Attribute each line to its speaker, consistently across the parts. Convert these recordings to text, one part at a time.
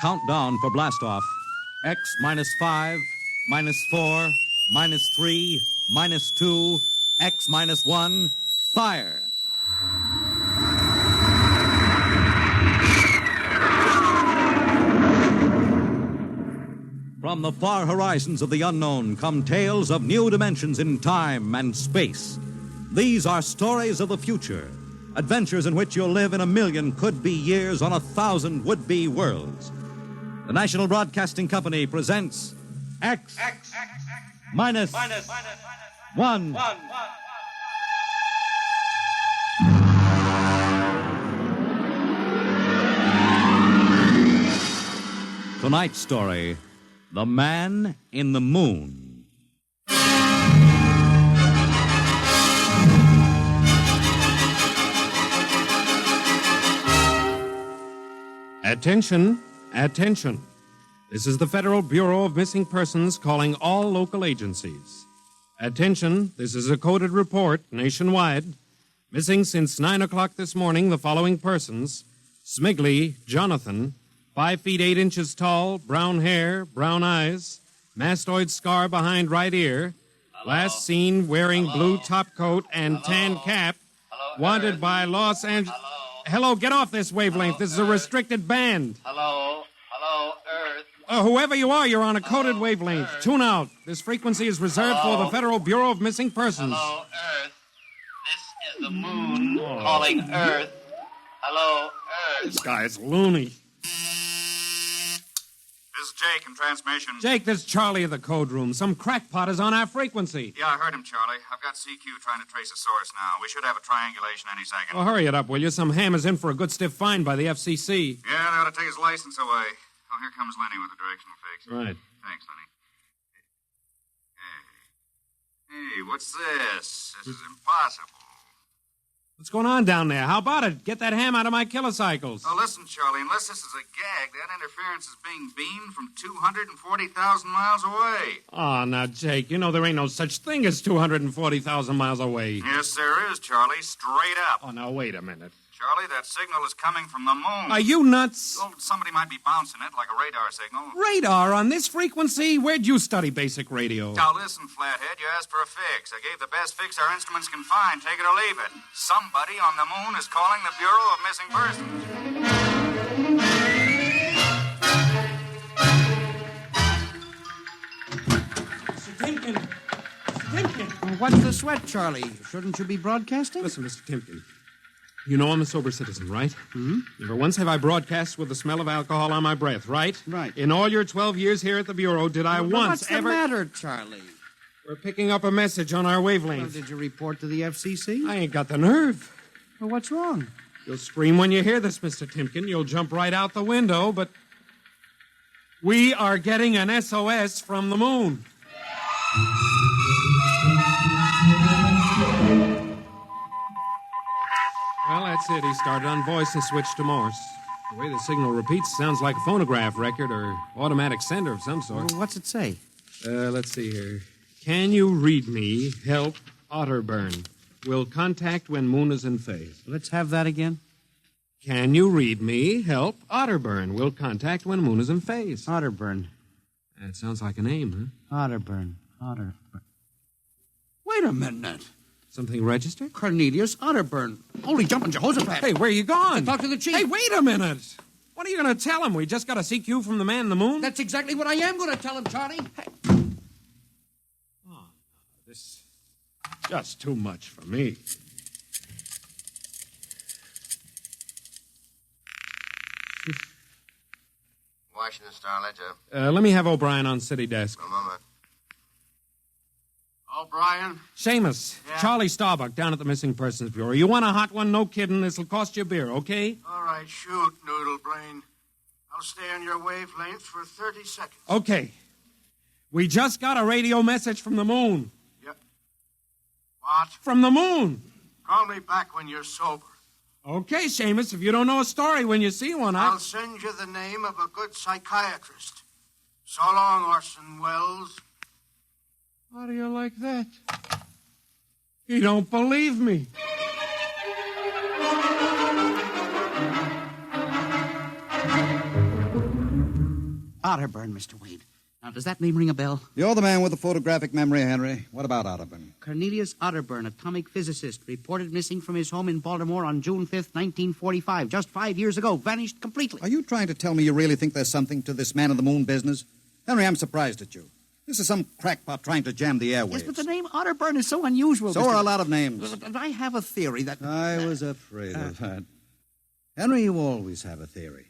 Speaker 1: Countdown for blastoff. X -5, -4, -3, -2, X -1, fire. From the far horizons of the unknown come tales of new dimensions in time and space. These are stories of the future, adventures in which you'll live in a million could-be years on 1,000 would-be worlds. The National Broadcasting Company presents X minus one. Tonight's story, The Man in the Moon.
Speaker 2: Attention, attention. This is the Federal Bureau of Missing Persons calling all local agencies. Attention, this is a coded report nationwide. Missing since 9 o'clock this morning the following persons: Smigley Jonathan, 5 feet 8 inches tall, brown hair, brown eyes, mastoid scar behind right ear.
Speaker 3: Hello?
Speaker 2: Last seen wearing blue top coat and
Speaker 3: Hello?
Speaker 2: tan cap.
Speaker 3: Hello,
Speaker 2: Wanted
Speaker 3: Earth?
Speaker 2: by Los Angeles.
Speaker 3: Hello?
Speaker 2: Get off this wavelength.
Speaker 3: Hello,
Speaker 2: This is a
Speaker 3: Earth?
Speaker 2: restricted band.
Speaker 3: Hello, Earth.
Speaker 2: Whoever you are, you're on a coded
Speaker 3: Hello,
Speaker 2: wavelength.
Speaker 3: Earth.
Speaker 2: Tune out. This frequency is reserved
Speaker 3: Hello?
Speaker 2: for the Federal Bureau of Missing Persons.
Speaker 3: Hello, Earth. This is the moon calling Earth. Hello,
Speaker 2: This
Speaker 3: Earth.
Speaker 2: guy's loony.
Speaker 4: This is Jake in transmission.
Speaker 2: Jake, this is Charlie of the code room. Some crackpot is on our frequency.
Speaker 4: Yeah, I heard him, Charlie. I've got CQ trying to trace a source now. We should have a triangulation any second.
Speaker 2: Well, hurry it up, will you? Some ham is in for a good stiff fine by the FCC.
Speaker 4: Yeah, they ought to take his license away. Oh, here comes Lenny with the directional fix.
Speaker 2: Right.
Speaker 4: Thanks, Lenny. Hey, what's this? This is impossible.
Speaker 2: What's going on down there? How about it? Get that ham out of my kilocycles.
Speaker 4: Oh, listen, Charlie, unless this is a gag, that interference is being beamed from 240,000 miles away.
Speaker 2: Oh, now, Jake, you know there ain't no such thing as 240,000 miles away.
Speaker 4: Yes, there is, Charlie. Straight up.
Speaker 2: Oh, now, wait a minute.
Speaker 4: Charlie, that signal is coming from the moon.
Speaker 2: Are you nuts?
Speaker 4: Oh, somebody might be bouncing it like a radar signal.
Speaker 2: Radar on this frequency? Where'd you study basic radio?
Speaker 4: Now, listen, Flathead, you asked for a fix. I gave the best fix our instruments can find. Take it or leave it. Somebody on the moon is calling the Bureau of Missing Persons.
Speaker 2: Mr. Timken. Mr. Timken.
Speaker 5: What's the sweat, Charlie? Shouldn't you be broadcasting?
Speaker 2: Listen, Mr. Timken. You know I'm a sober citizen, right? Mm-hmm. Never once have I broadcast with the smell of alcohol on my breath, right?
Speaker 5: Right.
Speaker 2: In all your 12 years here at the Bureau, did I once
Speaker 5: What's
Speaker 2: ever...
Speaker 5: the matter, Charlie?
Speaker 2: We're picking up a message on our
Speaker 5: Well,
Speaker 2: wavelength.
Speaker 5: did you report to the FCC?
Speaker 2: I ain't got the nerve.
Speaker 5: Well, what's wrong?
Speaker 2: You'll scream when you hear this, Mr. Timken. You'll jump right out the window, but... We are getting an SOS from the moon. Well, that's it. He started on voice and switched to Morse. The way the signal repeats sounds like a phonograph record or automatic sender of some sort.
Speaker 5: Well, what's it say?
Speaker 2: Let's see here. Can you read me? Help. Otterburn. Will contact when moon is in phase.
Speaker 5: Let's have that again.
Speaker 2: Can you read me? Help. Otterburn. Will contact when moon is in phase.
Speaker 5: Otterburn.
Speaker 2: That sounds like a name,
Speaker 5: Otterburn. Otterburn. Wait a minute.
Speaker 2: Something registered?
Speaker 5: Cornelius Otterburn. Holy jumping Jehoshaphat.
Speaker 2: Hey, where you going?
Speaker 5: Talk to the chief.
Speaker 2: Hey, wait a minute. What are you going to tell him? We just got a CQ from the man in the moon?
Speaker 5: That's exactly what I am going to tell him, Charlie.
Speaker 2: Oh, this is just too much for me.
Speaker 3: Washington Star Ledger.
Speaker 2: Let me have O'Brien on city desk.
Speaker 3: A moment.
Speaker 4: O'Brien?
Speaker 2: Seamus,
Speaker 4: Yeah?
Speaker 2: Charlie Starbuck down at the Missing Persons Bureau. You want a hot one? No kidding. This'll cost you a beer, okay?
Speaker 6: All right, shoot, Noodle Brain. I'll stay on your wavelength for 30 seconds.
Speaker 2: Okay. We just got a radio message from the moon.
Speaker 6: Yep. What?
Speaker 2: From the moon.
Speaker 6: Call me back when you're sober.
Speaker 2: Okay, Seamus, if you don't know a story when you see one,
Speaker 6: I'll send you the name of a good psychiatrist. So long, Orson Welles.
Speaker 2: How do you like that? He don't believe me.
Speaker 5: Otterburn, Mr. Wade. Now, does that name ring a bell?
Speaker 7: You're the man with the photographic memory, Henry. What about Otterburn?
Speaker 5: Cornelius Otterburn, atomic physicist, reported missing from his home in Baltimore on June 5th, 1945. Just 5 years ago. Vanished completely.
Speaker 7: Are you trying to tell me you really think there's something to this man-on-the-moon business? Henry, I'm surprised at you. This is some crackpot trying to jam the airwaves.
Speaker 5: Yes, but the name Otterburn is so unusual.
Speaker 7: So
Speaker 5: Mr.
Speaker 7: are a lot of names.
Speaker 5: But I have a theory that...
Speaker 7: I was afraid of that. Henry, you always have a theory.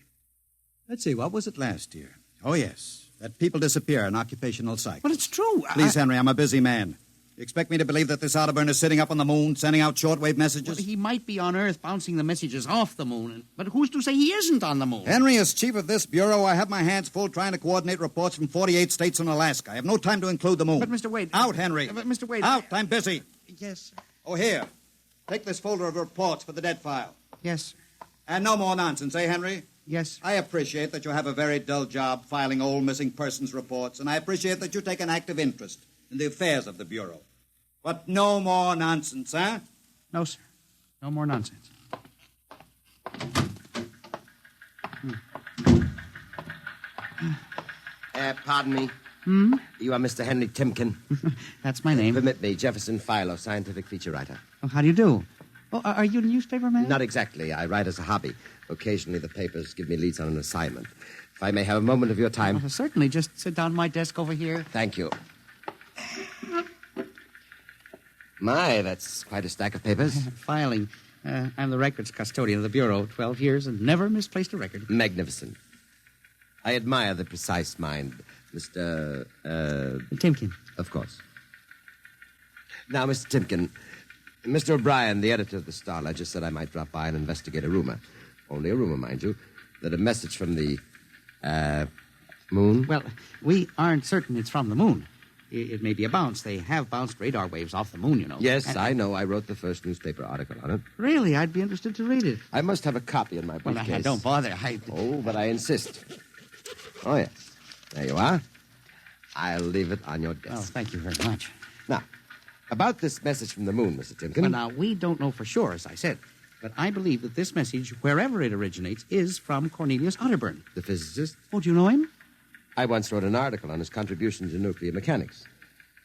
Speaker 7: Let's see, what was it last year? Oh, yes, that people disappear in occupational psych.
Speaker 5: But it's true.
Speaker 7: Please, Henry, I'm a busy man. You expect me to believe that this Otterburn is sitting up on the moon, sending out shortwave messages?
Speaker 5: Well, he might be on Earth bouncing the messages off the moon, but who's to say he isn't on the moon?
Speaker 7: Henry, as chief of this bureau, I have my hands full trying to coordinate reports from 48 states and Alaska. I have no time to include the moon.
Speaker 5: But, Mr. Wade...
Speaker 7: Out, Henry.
Speaker 5: But, Mr. Wade...
Speaker 7: Out, I'm busy.
Speaker 5: Yes, sir.
Speaker 7: Oh, here. Take this folder of reports for the dead file.
Speaker 5: Yes, sir.
Speaker 7: And no more nonsense, eh, Henry?
Speaker 5: Yes, sir.
Speaker 7: I appreciate that you have a very dull job filing old missing persons reports, and I appreciate that you take an active interest in the affairs of the Bureau. But no more nonsense, huh?
Speaker 5: No, sir. No more nonsense.
Speaker 8: Pardon me. You are Mr. Henry Timken.
Speaker 5: That's my name.
Speaker 8: Permit me, Jefferson Philo, scientific feature writer.
Speaker 5: Oh, how do you do? Oh, are you a newspaper man?
Speaker 8: Not exactly. I write as a hobby. Occasionally the papers give me leads on an assignment. If I may have a moment of your time.
Speaker 5: Oh, certainly. Just sit down at my desk over here.
Speaker 8: Thank you. My, that's quite a stack of papers.
Speaker 5: Filing. I'm the records custodian of the Bureau. 12 years and never misplaced a record.
Speaker 8: Magnificent. I admire the precise mind, Mr.
Speaker 5: Timken.
Speaker 8: Of course. Now, Mr. Timken, Mr. O'Brien, the editor of the Star Ledger, said I might drop by and investigate a rumor. Only a rumor, mind you, that a message from the, moon?
Speaker 5: Well, we aren't certain it's from the moon. It may be a bounce. They have bounced radar waves off the moon, you know.
Speaker 8: Yes, I know. I wrote the first newspaper article on it.
Speaker 5: Really? I'd be interested to read it.
Speaker 8: I must have a copy in my
Speaker 5: Well,
Speaker 8: briefcase.
Speaker 5: don't bother.
Speaker 8: Oh, but I insist. Oh, yes. There you are. I'll leave it on your desk.
Speaker 5: Oh, thank you very much.
Speaker 8: Now, about this message from the moon, Mr. Timken.
Speaker 5: Well, now, we don't know for sure, as I said. But I believe that this message, wherever it originates, is from Cornelius Otterburn.
Speaker 8: The physicist?
Speaker 5: Oh, do you know him?
Speaker 8: I once wrote an article on his contribution to nuclear mechanics.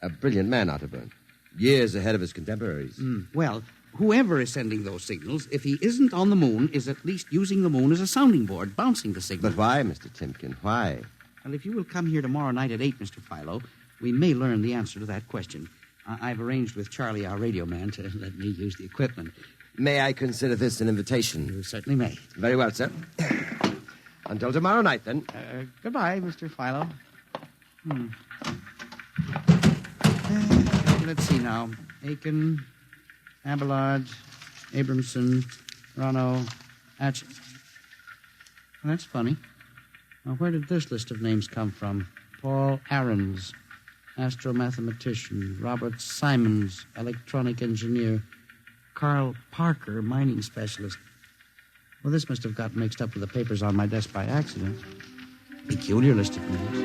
Speaker 8: A brilliant man, Otterburn. Years ahead of his contemporaries.
Speaker 5: Well, whoever is sending those signals, if he isn't on the moon, is at least using the moon as a sounding board, bouncing the signal.
Speaker 8: But why, Mr. Timken? Why?
Speaker 5: Well, if you will come here tomorrow night at 8, Mr. Philo, we may learn the answer to that question. I've arranged with Charlie, our radio man, to let me use the equipment.
Speaker 8: May I consider this an invitation?
Speaker 5: You certainly may.
Speaker 8: Very well, sir. Until tomorrow night, then.
Speaker 5: Goodbye, Mr. Philo. Let's see now. Aiken, Abelard, Abramson, Rono, Atch... Well, that's funny. Now, where did this list of names come from? Paul Aarons, astromathematician. Robert Simons, electronic engineer. Carl Parker, mining specialist. Well, this must have got mixed up with the papers on my desk by accident. Peculiar list of names.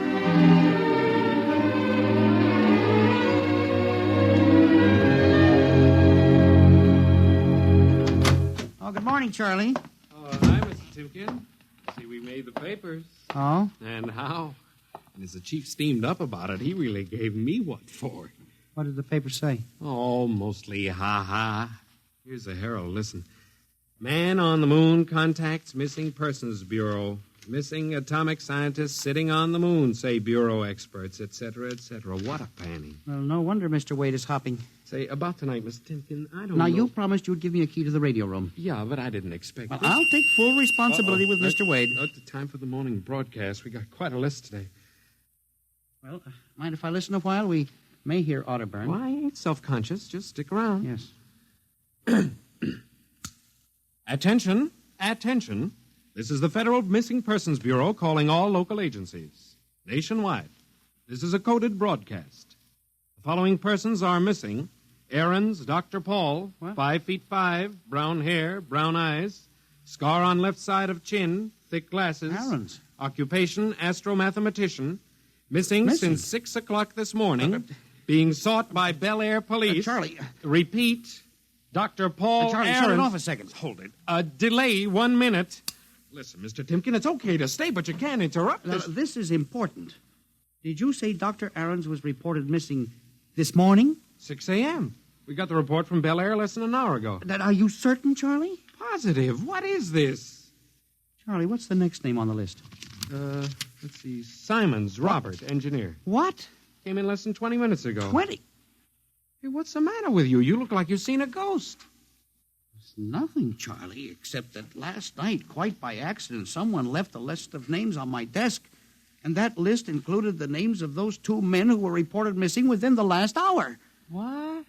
Speaker 5: Oh, good morning, Charlie.
Speaker 2: Oh, hi, Mr. Timken. See, we made the papers.
Speaker 5: Oh?
Speaker 2: And how? And as the chief steamed up about it, he really gave me what for.
Speaker 5: What did the paper say?
Speaker 2: Oh, mostly ha-ha. Here's the Herald. Listen. Man on the moon contacts Missing Persons Bureau. Missing atomic scientists sitting on the moon, say Bureau experts, etc., etc. What a panning.
Speaker 5: Well, no wonder Mr. Wade is hopping.
Speaker 2: Say, about tonight, Mr. Timken, I don't know.
Speaker 5: Now, you promised you'd give me a key to the radio room.
Speaker 2: Yeah, but I didn't expect
Speaker 5: Well,
Speaker 2: this.
Speaker 5: I'll take full responsibility with Mr. Wade.
Speaker 2: At the time for the morning broadcast, we got quite a list today.
Speaker 5: Well, mind if I listen a while? We may hear Otterburn.
Speaker 2: Why, I ain't self-conscious. Just stick around.
Speaker 5: Yes.
Speaker 2: Attention, attention. This is the Federal Missing Persons Bureau calling all local agencies. Nationwide. This is a coded broadcast. The following persons are missing. Aarons, Dr. Paul,
Speaker 5: What?
Speaker 2: 5'5", brown hair, brown eyes, scar on left side of chin, thick glasses.
Speaker 5: Aarons.
Speaker 2: Occupation, astromathematician. Missing since 6 o'clock this morning. Being sought by Bel Air police.
Speaker 5: Charlie.
Speaker 2: Repeat. Dr. Paul
Speaker 5: Charlie,
Speaker 2: Aarons.
Speaker 5: shut it off a second.
Speaker 2: Hold it. Delay 1 minute. Listen, Mr. Timken, it's okay to stay, but you can't interrupt
Speaker 5: Now,
Speaker 2: this.
Speaker 5: this is important. Did you say Dr. Aarons was reported missing this morning?
Speaker 2: 6 a.m. We got the report from Bel Air less than an hour ago.
Speaker 5: Are you certain, Charlie?
Speaker 2: Positive. What is this?
Speaker 5: Charlie, what's the next name on the list?
Speaker 2: Let's see. Simons, Robert, engineer.
Speaker 5: What?
Speaker 2: Came in less than 20 minutes ago.
Speaker 5: 20?
Speaker 2: Hey, what's the matter with you? You look like you've seen a ghost.
Speaker 5: It's nothing, Charlie, except that last night, quite by accident, someone left a list of names on my desk, and that list included the names of those 2 men who were reported missing within the last hour.
Speaker 2: What?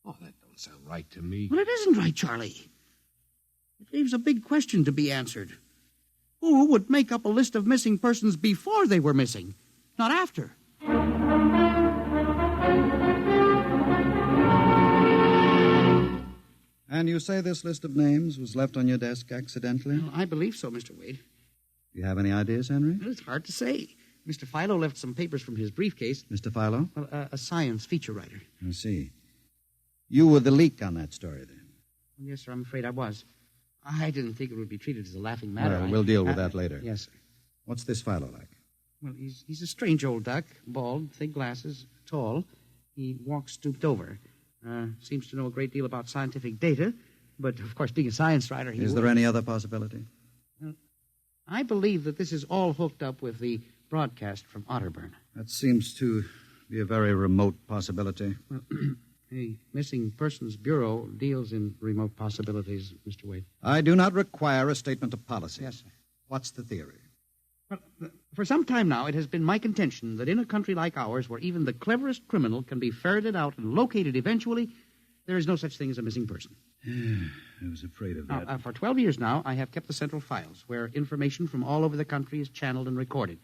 Speaker 2: Oh, that don't sound right to me.
Speaker 5: Well, it isn't right, Charlie. It leaves a big question to be answered. Who would make up a list of missing persons before they were missing, not after?
Speaker 7: And you say this list of names was left on your desk accidentally?
Speaker 5: Well, I believe so, Mr. Wade.
Speaker 7: Do you have any ideas, Henry?
Speaker 5: Well, it's hard to say. Mr. Philo left some papers from his briefcase.
Speaker 7: Mr. Philo?
Speaker 5: Well, a science feature writer.
Speaker 7: I see. You were the leak on that story, then?
Speaker 5: Well, yes, sir, I'm afraid I was. I didn't think it would be treated as a laughing matter.
Speaker 7: Well, we'll deal with that later.
Speaker 5: Yes, sir.
Speaker 7: What's this Philo like?
Speaker 5: Well, he's a strange old duck, bald, thick glasses, tall. He walks stooped over. Seems to know a great deal about scientific data, but, of course, being a science writer,
Speaker 7: Is there any other possibility?
Speaker 5: I believe that this is all hooked up with the broadcast from Otterburn.
Speaker 7: That seems to be a very remote possibility.
Speaker 5: Well, the Missing Persons Bureau deals in remote possibilities, Mr. Wade.
Speaker 7: I do not require a statement of policy.
Speaker 5: Yes, sir.
Speaker 7: What's the theory?
Speaker 5: Well, for some time now, it has been my contention that in a country like ours, where even the cleverest criminal can be ferreted out and located eventually, there is no such thing as a missing person.
Speaker 7: I was afraid of that.
Speaker 5: Now, for 12 years now, I have kept the central files, where information from all over the country is channeled and recorded.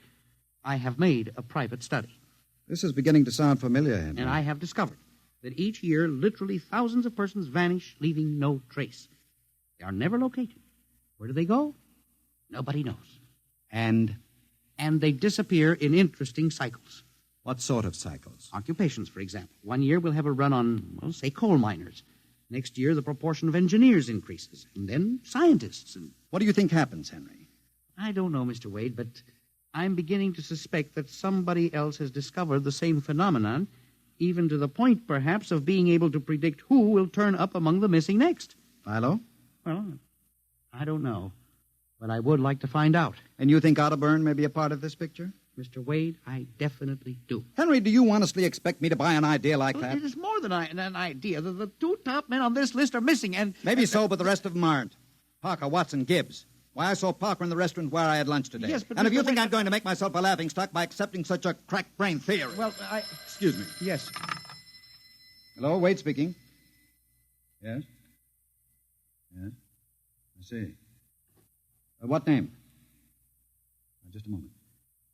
Speaker 5: I have made a private study.
Speaker 7: This is beginning to sound familiar, Henry.
Speaker 5: And I have discovered that each year, literally thousands of persons vanish, leaving no trace. They are never located. Where do they go? Nobody knows.
Speaker 7: And
Speaker 5: And they disappear in interesting cycles.
Speaker 7: what sort of cycles?
Speaker 5: Occupations, for example. One year we'll have a run on, well, say, coal miners. Next year, the proportion of engineers increases. And then scientists. And
Speaker 7: What do you think happens, Henry?
Speaker 5: I don't know, Mr. Wade, but I'm beginning to suspect that somebody else has discovered the same phenomenon, even to the point, perhaps, of being able to predict who will turn up among the missing next.
Speaker 7: Philo?
Speaker 5: Well, I don't know, but I would like to find out.
Speaker 7: And you think Otterburn may be a part of this picture?
Speaker 5: Mr. Wade, I definitely do.
Speaker 7: Henry, do you honestly expect me to buy an idea like
Speaker 5: Well,
Speaker 7: that?
Speaker 5: it is more than an idea. The 2 top men on this list are missing, and...
Speaker 7: Maybe so, but the rest of them aren't. Parker, Watson, Gibbs. Why, I saw Parker in the restaurant where I had lunch today.
Speaker 5: Yes, but
Speaker 7: and if
Speaker 5: Mr.
Speaker 7: you think
Speaker 5: Wade-
Speaker 7: I'm going to make myself a laughingstock by accepting such a crack-brained theory...
Speaker 5: Well,
Speaker 7: Excuse me.
Speaker 5: Yes.
Speaker 7: Hello, Wade speaking. Yes? Yes? I see. What name? Just a moment.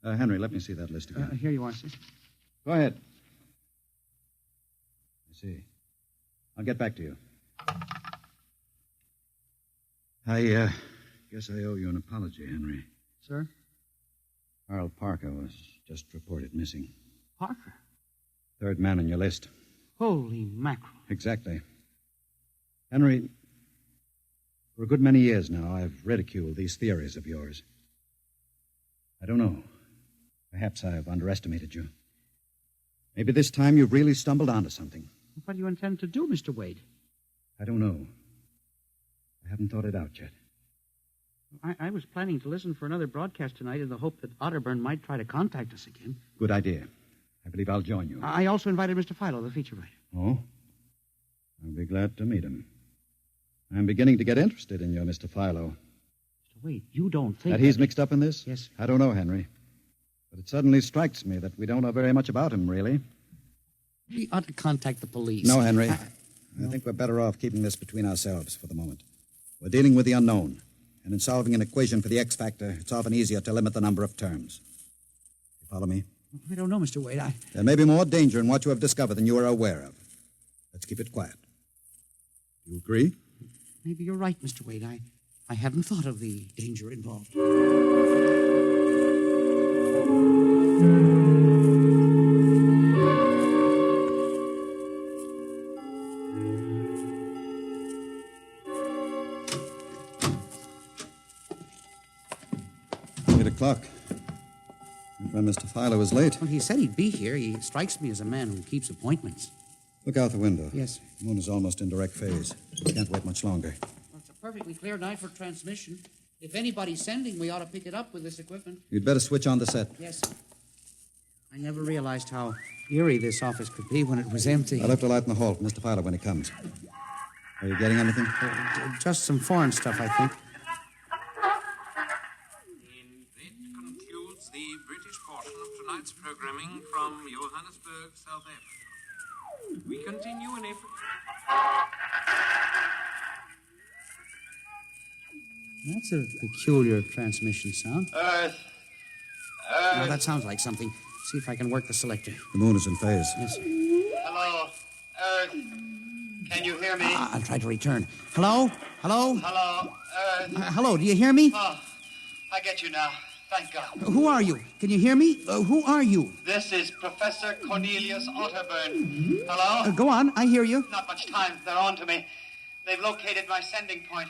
Speaker 7: Henry, let me see that list again.
Speaker 5: Here you are, sir.
Speaker 7: Go ahead. I see. I'll get back to you. I guess I owe you an apology, Henry.
Speaker 5: Sir?
Speaker 7: Harold Parker was just reported missing.
Speaker 5: Parker?
Speaker 7: 3rd man on your list.
Speaker 5: Holy mackerel.
Speaker 7: Exactly. Henry, for a good many years now, I've ridiculed these theories of yours. I don't know. Perhaps I've underestimated you. Maybe this time you've really stumbled onto something.
Speaker 5: What do you intend to do, Mr. Wade?
Speaker 7: I don't know. I haven't thought it out yet.
Speaker 5: I was planning to listen for another broadcast tonight in the hope that Otterburn might try to contact us again.
Speaker 7: Good idea. I believe I'll join you.
Speaker 5: I also invited Mr. Philo, the feature writer.
Speaker 7: Oh? I'll be glad to meet him. I'm beginning to get interested in you, Mr. Philo.
Speaker 5: Mr. Wade, you don't think...
Speaker 7: That he's mixed up in this?
Speaker 5: Yes, sir.
Speaker 7: I don't know, Henry. But it suddenly strikes me that we don't know very much about him, really.
Speaker 5: We ought to contact the police.
Speaker 7: No, Henry. I think we're better off keeping this between ourselves for the moment. We're dealing with the unknown. And in solving an equation for the X factor, it's often easier to limit the number of terms. You follow me?
Speaker 5: I don't know, Mr. Wade.
Speaker 7: There may be more danger in what you have discovered than you are aware of. Let's keep it quiet. Do you agree?
Speaker 5: Maybe you're right, Mr. Wade. I hadn't thought of the danger involved.
Speaker 7: o'clock. When Mr. Filer was late.
Speaker 5: Well, he said he'd be here. He strikes me as a man who keeps appointments.
Speaker 7: Look out the window.
Speaker 5: Yes.
Speaker 7: The moon is almost in direct phase. We can't wait much longer.
Speaker 5: Well, it's a perfectly clear night for transmission. If anybody's sending, we ought to pick it up with this equipment.
Speaker 7: You'd better switch on the set.
Speaker 5: Yes. I never realized how eerie this office could be when it was empty.
Speaker 7: I left a light in the hall for Mr. Filer when he comes. Are you getting anything?
Speaker 5: Just some foreign stuff, I think.
Speaker 2: And that concludes the British portion of tonight's programming from Johannesburg, South Africa. We continue in April.
Speaker 5: That's a peculiar transmission sound.
Speaker 3: Earth.
Speaker 5: Now, that sounds like something. See if I can work the selector.
Speaker 7: The moon is in phase.
Speaker 5: Yes.
Speaker 3: Hello, Earth. Can you hear me?
Speaker 5: I'll try to return. Hello? Hello?
Speaker 3: Hello, Earth.
Speaker 5: Hello, do you hear me?
Speaker 3: Oh, I get you now. Thank God.
Speaker 5: Who are you? Can you hear me? Who are you?
Speaker 3: This is Professor Cornelius Otterburn. Hello?
Speaker 5: Go on, I hear you.
Speaker 3: Not much time. They're on to me. They've located my sending point.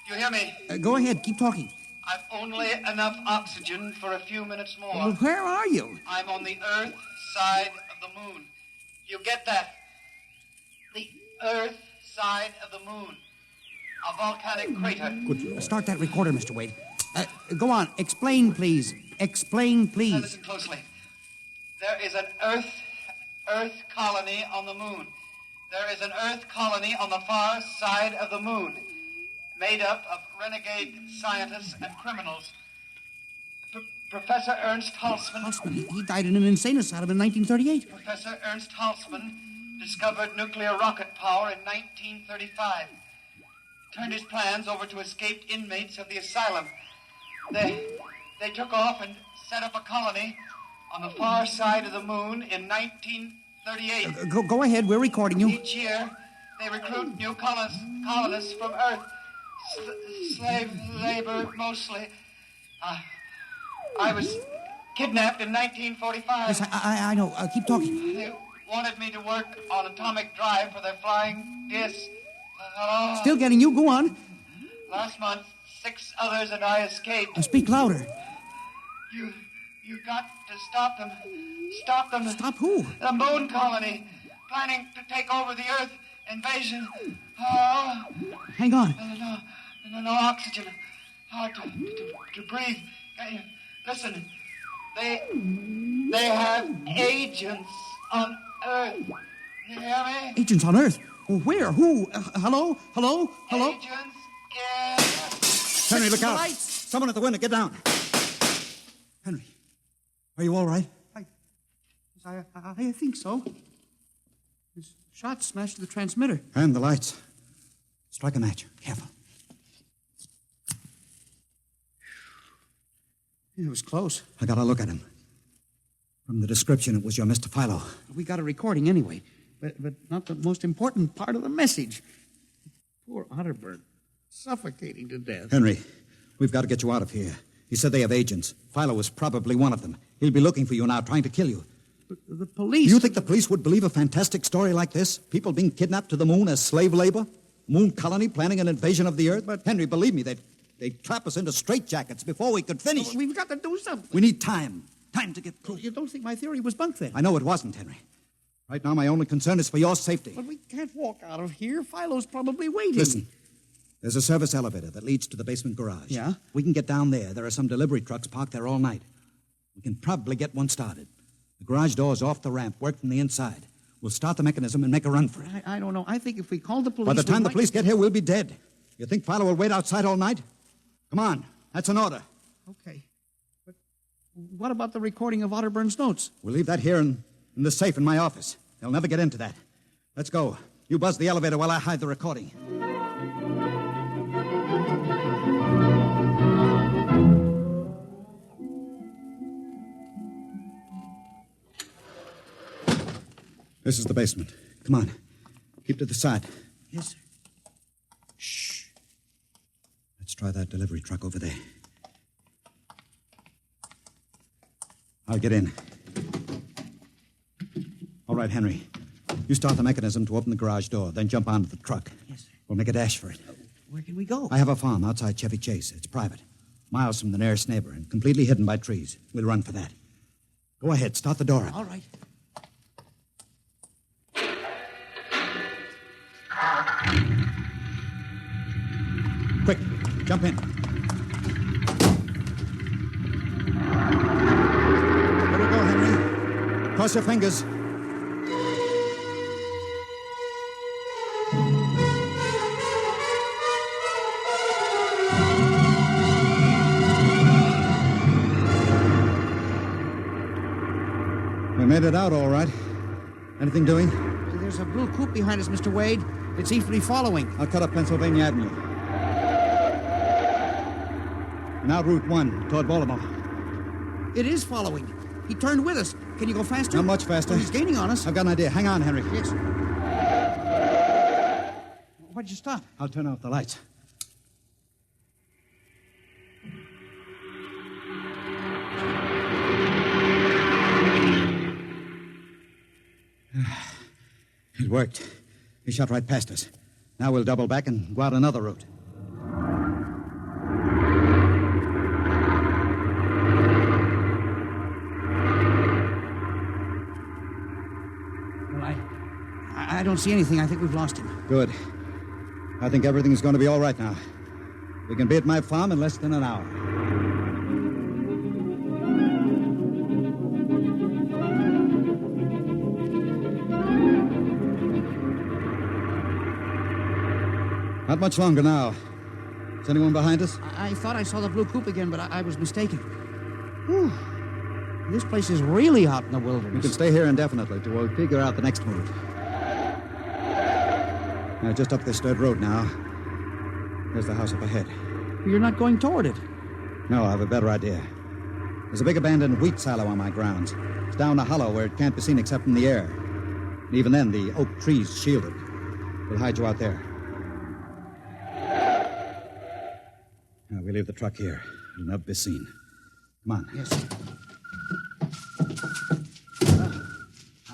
Speaker 3: Do you hear me?
Speaker 5: Go ahead, keep talking.
Speaker 3: I've only enough oxygen for a few minutes more.
Speaker 5: Well, where are you?
Speaker 3: I'm on the Earth side of the moon. You get that? The Earth side of the moon. A volcanic crater.
Speaker 5: Good. Start that recorder, Mr. Wade. Go on. Explain, please. Explain,
Speaker 3: Now
Speaker 5: please.
Speaker 3: listen closely. There is an Earth colony on the moon. There is an Earth colony on the far side of the moon, made up of renegade scientists and criminals. Professor Ernst Halsman.
Speaker 5: Halsman, he died in an insane asylum in 1938.
Speaker 3: Professor Ernst Halsman discovered nuclear rocket power in 1935. Turned his plans over to escaped inmates of the asylum. They took off and set up a colony on the far side of the moon in 1938.
Speaker 5: Go ahead, we're recording you.
Speaker 3: Each year, they recruit new colonists from Earth. Slave labor, mostly. I was kidnapped in 1945.
Speaker 5: Yes, I know. Keep talking.
Speaker 3: They wanted me to work on atomic drive for their flying disc. Hello?
Speaker 5: Still getting you. Go on.
Speaker 3: Last month, 6 others and I escaped.
Speaker 5: Speak louder.
Speaker 3: You got to stop them. Stop them.
Speaker 5: Stop who?
Speaker 3: The moon colony, planning to take over the Earth invasion. Oh,
Speaker 5: Hang on.
Speaker 3: no oxygen. Hard to breathe. Listen, they have agents on Earth. You hear me?
Speaker 5: Agents on Earth. Where? Who? Hello?
Speaker 3: Agents in...
Speaker 7: Henry, look out.
Speaker 5: Lights.
Speaker 7: Someone at the window. Get down. Henry, are you all right?
Speaker 5: I think so. His shot smashed the transmitter.
Speaker 7: And the lights. Strike a match. Careful.
Speaker 5: It was close.
Speaker 7: I got a look at him. From the description, it was your Mr. Philo.
Speaker 5: We got a recording anyway, but not the most important part of the message. Poor Otterburn, suffocating to death.
Speaker 7: Henry, we've got to get you out of here. He said they have agents. Philo was probably one of them. He'll be looking for you now, trying to kill you.
Speaker 5: But the police...
Speaker 7: Do you think the police would believe a fantastic story like this? People being kidnapped to the moon as slave labor? Moon colony planning an invasion of the Earth? But Henry, believe me, they'd trap us into straitjackets before we could finish.
Speaker 5: We've got to do something.
Speaker 7: We need time. Time to get proof.
Speaker 5: You don't think my theory was bunk then?
Speaker 7: I know it wasn't, Henry. Right now, my only concern is for your safety.
Speaker 5: But we can't walk out of here. Philo's probably waiting.
Speaker 7: Listen, there's a service elevator that leads to the basement garage.
Speaker 5: Yeah?
Speaker 7: We can get down there. There are some delivery trucks parked there all night. We can probably get one started. The garage door's off the ramp, work from the inside. We'll start the mechanism and make a run for it.
Speaker 5: I don't know. I think if we call the police...
Speaker 7: By the time the
Speaker 5: might-
Speaker 7: police get here, we'll be dead. You think Philo will wait outside all night? Come on. That's an order.
Speaker 5: Okay. But what about the recording of Otterburn's notes?
Speaker 7: We'll leave that here in the safe in my office. They'll never get into that. Let's go. You buzz the elevator while I hide the recording. This is the basement. Come on. Keep to the side.
Speaker 5: Yes, sir.
Speaker 7: Shh. Let's try that delivery truck over there. I'll get in. All right, Henry. You start the mechanism to open the garage door, then jump onto the truck.
Speaker 5: Yes, sir.
Speaker 7: We'll make a dash for it.
Speaker 5: Where can we go?
Speaker 7: I have a farm outside Chevy Chase. It's private. Miles from the nearest neighbor and completely hidden by trees. We'll run for that. Go ahead. Start the door up.
Speaker 5: All right.
Speaker 7: Quick, jump in. Let her go, Henry. Cross your fingers. We made it out all right. Anything doing?
Speaker 5: There's a blue coupe behind us, Mr. Wade. It seems to be following.
Speaker 7: I'll cut up Pennsylvania Avenue. Now Route 1 toward Baltimore.
Speaker 5: It is following. He turned with us. Can you go faster?
Speaker 7: Not much faster.
Speaker 5: Well, he's gaining on us.
Speaker 7: I've got an idea. Hang on, Henry.
Speaker 5: Yes. Why'd you stop?
Speaker 7: I'll turn off the lights. It worked. He shot right past us. Now we'll double back and go out another route.
Speaker 5: Well, I don't see anything. I think we've lost him.
Speaker 7: Good. I think everything's going to be all right now. We can be at my farm in less than an hour. Not much longer now. Is anyone behind us?
Speaker 5: I thought I saw the blue coupe again, but I was mistaken. Whew. This place is really out in the wilderness.
Speaker 7: We can stay here indefinitely till we figure out the next move. Now, just up this dirt road now. There's the house up ahead.
Speaker 5: You're not going toward it.
Speaker 7: No, I have a better idea. There's a big abandoned wheat silo on my grounds. It's down a hollow where it can't be seen except from the air. And even then, the oak trees shield it. We'll hide you out there. Now, we leave the truck here. It'll never be seen. Come on.
Speaker 5: Yes.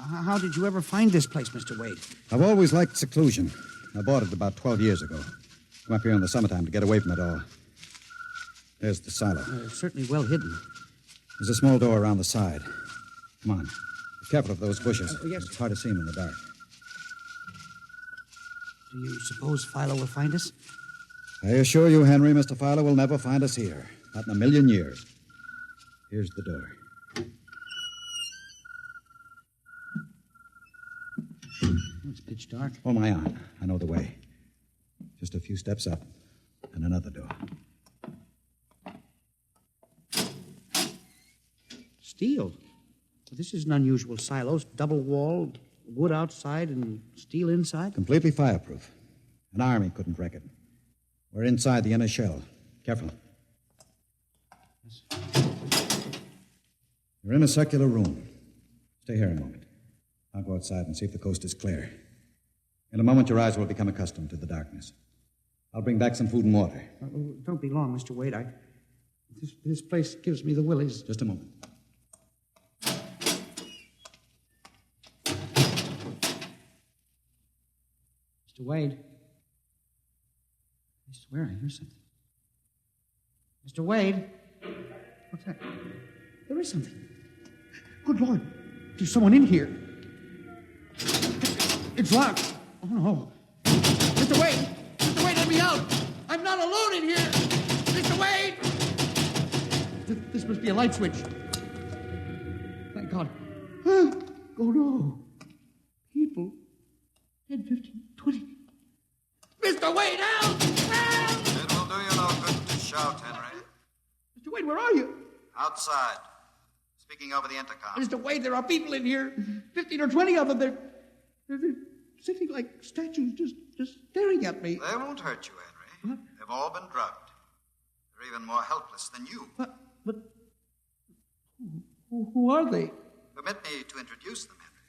Speaker 5: How did you ever find this place, Mr. Wade?
Speaker 7: I've always liked seclusion. I bought it about 12 years ago. Come up here in the summertime to get away from it all. There's the silo.
Speaker 5: Certainly well hidden.
Speaker 7: There's a small door around the side. Come on. Be careful of those bushes.
Speaker 5: Yes.
Speaker 7: It's hard to see them in the dark.
Speaker 5: Do you suppose Philo will find us?
Speaker 7: I assure you, Henry, Mr. Fowler will never find us here. Not in a million years. Here's the door.
Speaker 5: It's pitch dark.
Speaker 7: Hold my arm. I know the way. Just a few steps up and another door.
Speaker 5: Steel. Well, this is an unusual silo. Double-walled, wood outside and steel inside.
Speaker 7: Completely fireproof. An army couldn't wreck it. We're inside the inner shell. Careful.
Speaker 5: Yes.
Speaker 7: You're in a circular room. Stay here a moment. I'll go outside and see if the coast is clear. In a moment, your eyes will become accustomed to the darkness. I'll bring back some food and water.
Speaker 5: Don't be long, Mr. Wade. This place gives me the willies.
Speaker 7: Just a moment.
Speaker 5: Mr. Wade. I swear I hear something. Mr. Wade. What's that? There is something. Good Lord. There's someone in here. It's locked. Oh, no. Mr. Wade! Mr. Wade, let me out! I'm not alone in here! Mr. Wade! This must be a light switch. Thank God. Oh, no. People. 10, 15, 20. Mr. Wade, help! Help!
Speaker 4: It will do you no good to shout, Henry.
Speaker 5: Mr. Wade, where are you?
Speaker 4: Outside. Speaking over the intercom.
Speaker 5: Mr. Wade, there are people in here. 15 or 20 of them. They're sitting like statues, just staring at me.
Speaker 4: They won't hurt you, Henry.
Speaker 5: What?
Speaker 4: They've all been drugged. They're even more helpless than you.
Speaker 5: But who are they?
Speaker 4: Permit me to introduce them, Henry,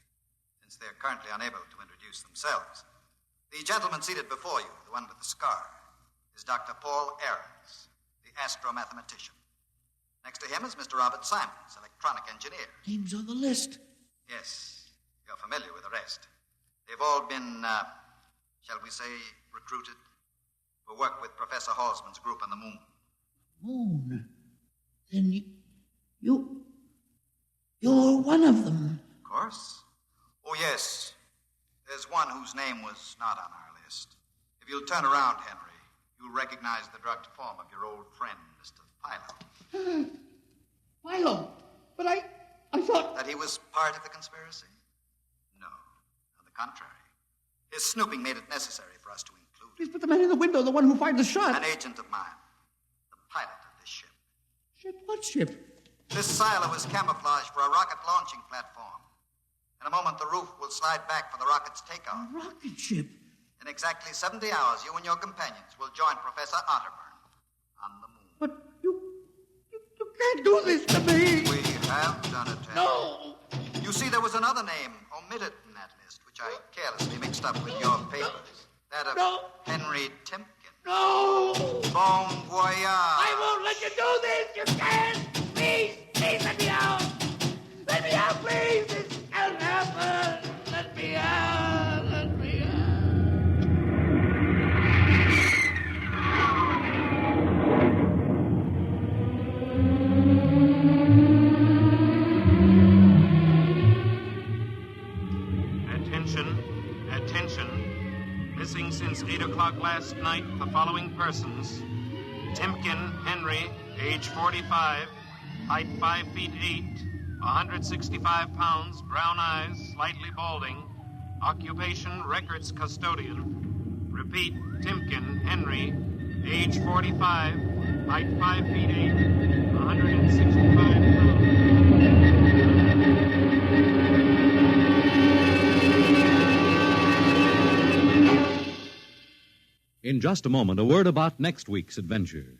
Speaker 4: since they're currently unable to introduce themselves. The gentleman seated before you, the one with the scar, is Dr. Paul Ahrens, the astromathematician. Next to him is Mr. Robert Simons, electronic engineer.
Speaker 5: Names on the list.
Speaker 4: Yes, you're familiar with the rest. They've all been, shall we say, recruited for work with Professor Halsman's group on the moon.
Speaker 9: Moon. Then you're one of them.
Speaker 4: Of course. Oh, yes. There's one whose name was not on our list. If you'll turn around, Henry, you'll recognize the drugged form of your old friend, Mr. Philo.
Speaker 9: Philo? But I thought...
Speaker 4: That he was part of the conspiracy? No. On the contrary. His snooping made it necessary for us to include
Speaker 9: Please put the man in the window, the one who fired the shot.
Speaker 4: an agent of mine, the pilot of this ship.
Speaker 9: Ship? What ship?
Speaker 4: This silo is camouflaged for a rocket launching platform. In a moment, the roof will slide back for the rocket's takeoff.
Speaker 9: A rocket ship?
Speaker 4: In exactly 70 hours, you and your companions will join Professor Otterburn on the moon.
Speaker 9: But you can't do this to me.
Speaker 4: We have done it, Henry.
Speaker 9: No.
Speaker 4: You see, there was another name omitted in that list, which I carelessly mixed up with your papers. That of Henry Timken.
Speaker 9: No.
Speaker 4: Bon voyage.
Speaker 9: I won't let you do this. You can't. Please let me out. Let me out, please. This can't happen. Let me out. Let me out.
Speaker 2: Attention. Missing since 8 o'clock last night, the following persons. Timken Henry, age 45, height 5 feet 8, 165 pounds, brown eyes, slightly balding. Occupation, records custodian. Repeat, Timken Henry, age 45, height 5 feet 8, 165 pounds.
Speaker 1: In just a moment, a word about next week's adventure.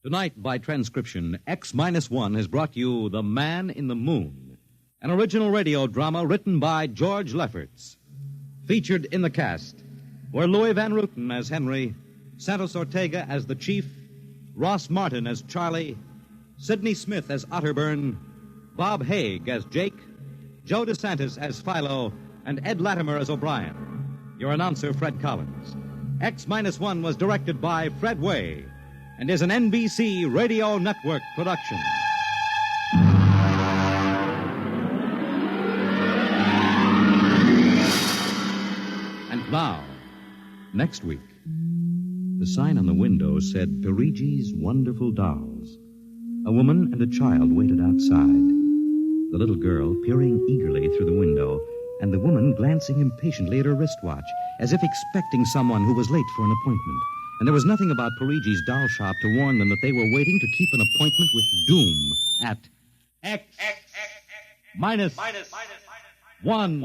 Speaker 1: Tonight, by transcription, X-1 has brought you The Man in the Moon, an original radio drama written by George Lefferts. Featured in the cast were Louis Van Ruten as Henry, Santos Ortega as the Chief, Ross Martin as Charlie, Sidney Smith as Otterburn, Bob Haig as Jake, Joe DeSantis as Philo, and Ed Latimer as O'Brien. Your announcer, Fred Collins. X-1 was directed by Fred Way and is an NBC Radio Network production. And now, next week, the sign on the window said Perigi's Wonderful Dolls. A woman and a child waited outside. The little girl peering eagerly through the window, and the woman glancing impatiently at her wristwatch, as if expecting someone who was late for an appointment. And there was nothing about Perigi's doll shop to warn them that they were waiting to keep an appointment with Doom at X minus 1.